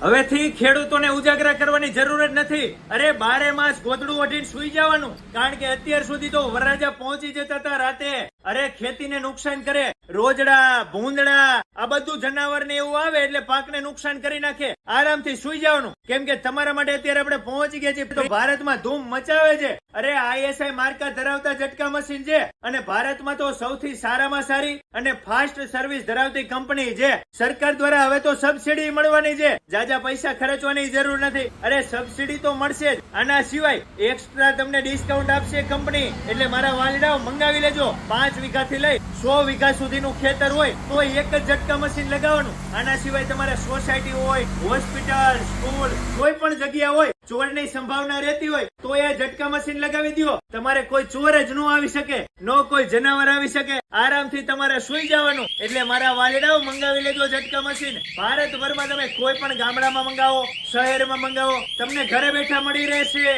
હવેથી ખેડૂતોને ઉજાગરા કરવાની જરૂર જ નથી. અરે 12 માસ ગોદડું ઓઢીને સુઈ જવાનું, કારણ કે અત્યાર સુધી તો વરરાજા પહોંચી જતા હતા રાતે. અરે ખેતીને નુકસાન કરે, રોજડા, ભૂંદડા, આ બધું જનાવર ને એવું આવે એટલે પાકને નુકસાન કરી નાખે. આરામથી સુઈ જવાનું, કેમ કે તમારા માટે અત્યારે આપણે પહોંચી ગયા છીએ. તો ભારતમાં ધૂમ મચાવે છે. અરે ISI માર્કા ધરાવતા ઝટકા મશીન છે, અને ભારતમાં તો સૌથી સારામાં સારી અને ફાસ્ટ સર્વિસ ધરાવતી કંપની છે. સરકાર દ્વારા હવે તો સબસિડી મળવાની છે, જાજા પૈસા ખર્ચવાની જરૂર નથી. અરે સબસિડી તો મળશે જ, આના સિવાય એક્સ્ટ્રા તમને ડિસ્કાઉન્ટ આપશે કંપની. એટલે મારા વાલીડાઓ મંગાવી લેજો. 5 વીઘાથી લઈ 100 વીઘા સુધીનું ખેતર હોય તો એક જ ઝટકા મશીન લગાવવાનું. આના સિવાય તમારે સોસાયટી હોય, હોસ્પિટલ, સ્કૂલ, કોઈ પણ જગ્યા હોય, ચોરની સંભાવના રહેતી હોય તો એ ઝટકા મશીન લગાવી દો. તમારે કોઈ ચોર જ ન આવી શકે, નો કોઈ જનાવર આવી શકે. આરામથી તમારે સુઈ જવાનું. એટલે મારા વાલીડાઓ મંગાવી લેજો ઝટકા મશીન. ભારતભરમાં તમે કોઈ પણ ગામડામાં મંગાવો, શહેરમાં મંગાવો, તમને ઘરે બેઠા મળી રહેશે.